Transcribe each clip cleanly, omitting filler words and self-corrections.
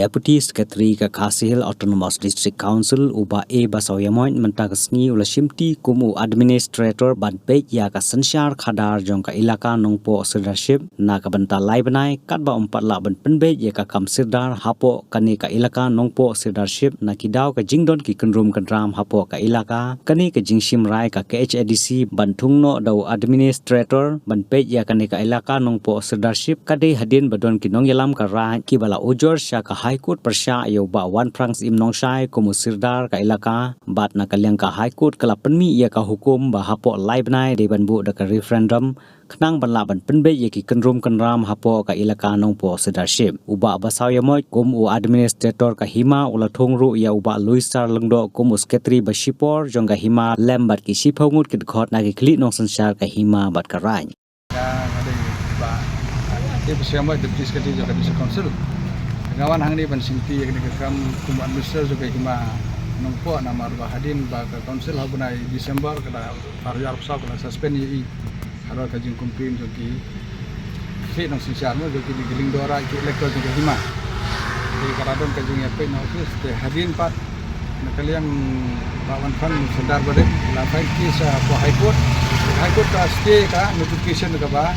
Deputy Secretary ka Kasihil Autonomous District Council uba Basaiawmoit mentah kesngi ula Shimti kumu Administrator banpej ya ka sensyar khadar jong ka Elaka Nongpoh Sirdarship na ka benta lai benai kat ba 4 la ben penbej ya ka kam Sirdar hapo kani ka Elaka Nongpoh Sirdarship na kidau ka jingdon ki kenrum kenram hapo ka Elaka kani ka jingshim rai ka KHADC bantungno dau Administrator banpej ya kani ka Elaka Nongpoh Sirdarship kade hadin badon kinong yalam ka rai ki bala ujor sya ka High Court persya yo ba wan prangs im nongshai kumu Sirdar ka Elaka bat na kalyang ka High Court kala penmi ya ka hukum ba hapo lai benai de banbu da ka referendum kenang banla ban penbe ye ki kenrum kenram hapo ka Elaka Nongpoh Sirdarship uba Basaiawmoit kum u Administrator ka hima ula thongru ya uba Luisar lengdo kum Secretary Bashipor jong ka hima lembat ki siphongut ki khot na ki kli nong sansar ka hima bat ka rai Basaiawmoit Deputy Secretary jong ka District Council ngawan hang ni ban Shimti yang kam kum administrator juga hima Nongpoh na marba hadin ba ka council habunai Desember kada parjar sa kada suspend yi harus kajing kumpin jogi fit nong sinsar mo jogi digiling dora ki electoral jogi hima di karadon kajing ya pay office te hadin pat na kaliang bawan fan Sirdarship bade la file ki sa High Court ka stay ka notification ka ba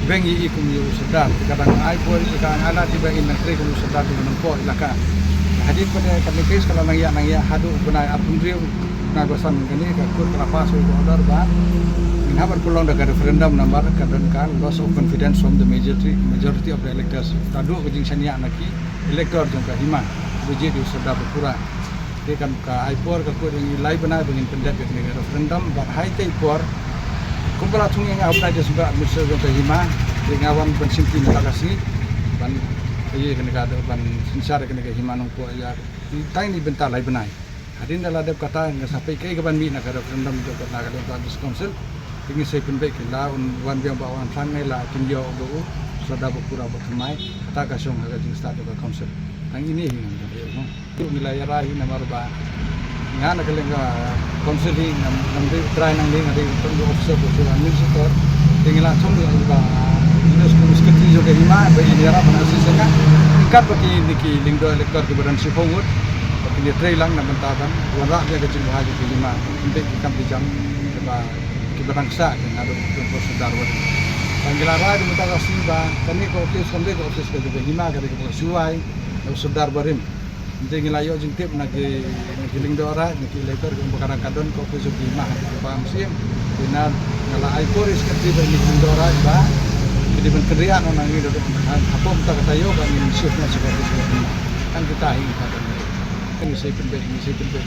beng yi kum yu Sirdarship kadang ai boy ka ana tiba in negeri kum Sirdarship di Nongpoh Elaka hadin pada kami kes kalau nang ya hadu benai apun riu na gosan kini ka kur kelapa so order ba habar pulang daga referendum number kadon kan loss of confidence from the majority of the electors tadu kejing sania naki elector jong ka hima buji di Sirdarship pura de kan ka aipor ka kur yang lai benai bengin pendek ni referendum ba hai tai por kumpala thung yang apna je sudah misal jong ka hima de ngawan ban Shimti melakasi ban ye kene ka ban sinsar kene ka hima Nongpoh ya tai ni bentar lai benai hadin dala dep kata nga sampai kai ka ban mi na ka referendum jong ka naga District Council ini saya penbek la wan biang bawan sangai la kinjo go Sirdarship pura bertemai kata kasong harga jing start ka council ang ini hingan itu nilai rahi na marba ngana kelenga council hi nam de try nang ding ade tong officer ko sila administrator tingala thong ba UNESCO secretary jo ke hima ba inera bana sisanga ikat baki niki lingdo elector ke badan sifongut baki try lang na bentaban wala dia ke jing haji ke hima penbek kam dijam ba kibarangsa kan ada Nongpoh Sirdarship panggilara di mata kasih ba kami ko office ka juga hima ka ko suai Sirdarship barim hindi ngilayo jing tip nagiling dora nagi elector kung bakara kadon ko office hima ba musim dinar ngala ai poris ka tiba ni dora ba jadi ben kerja no nang ni do apa kita katayo ba ni shift na sa office hima kan kita hi kan saya penbek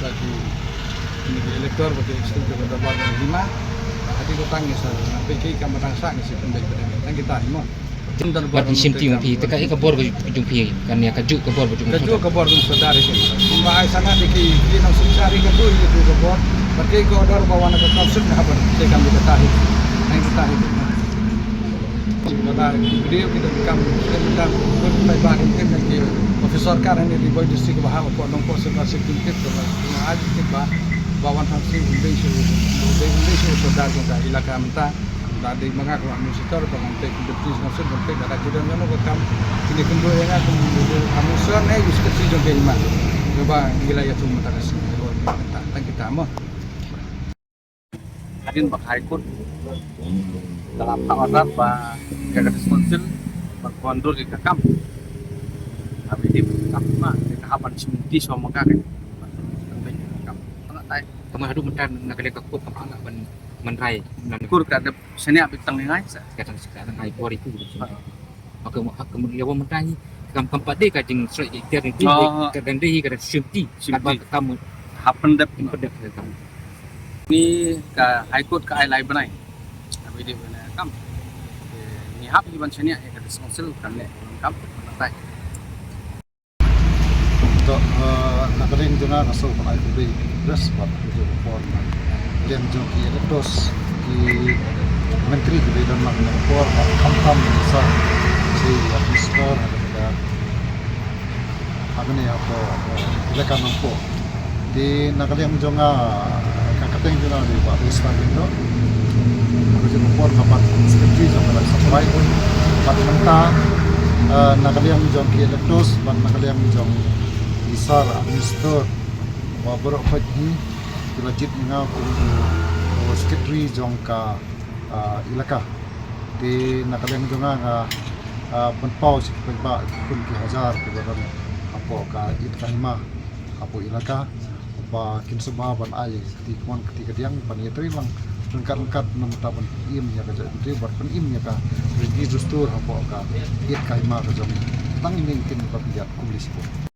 bagi ini elector bagi istri ke dapat hima hati ko tangis sampai kay ka matangsa ni si penbek kan kita himo Bati Shimti mpi teka ka bor bujung pi kan ya kaju ka bor bujung Sirdarship kumba ay sana diki nang sinsari ka tuh itu ka bor bagi ko order bawa na ka council na habar kay kam ditahi ay ditahi kita video kita kam kita bay ba tim ki profesor kar ni di boy district bahwa ko Nongpoh Sirdarship tim to aaj ba bawan fungsi Indonesia Sirdarship ka Elaka menta tadi mengaku administrator pengantek deputy council pengantek ada kita ngono kam ini kendo yang aku amusan diskusi jong ke hima coba wilayah tu mata kasih tentang kita mah hadin bak High Court dalam order ba ka council berkondur di kam kami di kam mah di kapan Shimti so maka kan kam tai kamu hadu mentan nak le ka kop kam ban menrai kur ka ada senia bitang ngai sekarang ai por itu maka kemudian yang mentai kam kampat de ka jing straight ikhtiar ni ka dan de ka Shimti kamu happen dep kamu ni ka High Court ka ai lai benai abi di bena kam ni hap di ban senia ka council kan le kam mentai to nagaling juna rasul pa ay today dress what to report yang joki electors ki menteri di bidang Nongpoh kamtam sa si administrator ada agni apa Elaka Nongpoh di nagaling juna kakateng juna di Pak Islam itu aku report kapan secretary juna supply pun pat mentah nakaliang jong ki electos ban nakaliang jong isar administrator wa borok pagi kilajit ngau ko secretary jong ka Elaka di nakaliang jonga nga penpau si penpa kun ki hajar ke baran apo ka it kahima apo Elaka ba kin semua ban ai ti kon ketika diang ban yetri lang lengkat nam taban im ya ka jadi bar pen im ya ka regi justur apo ka it kahima ka jong tang ning tin pa pijat kulis ko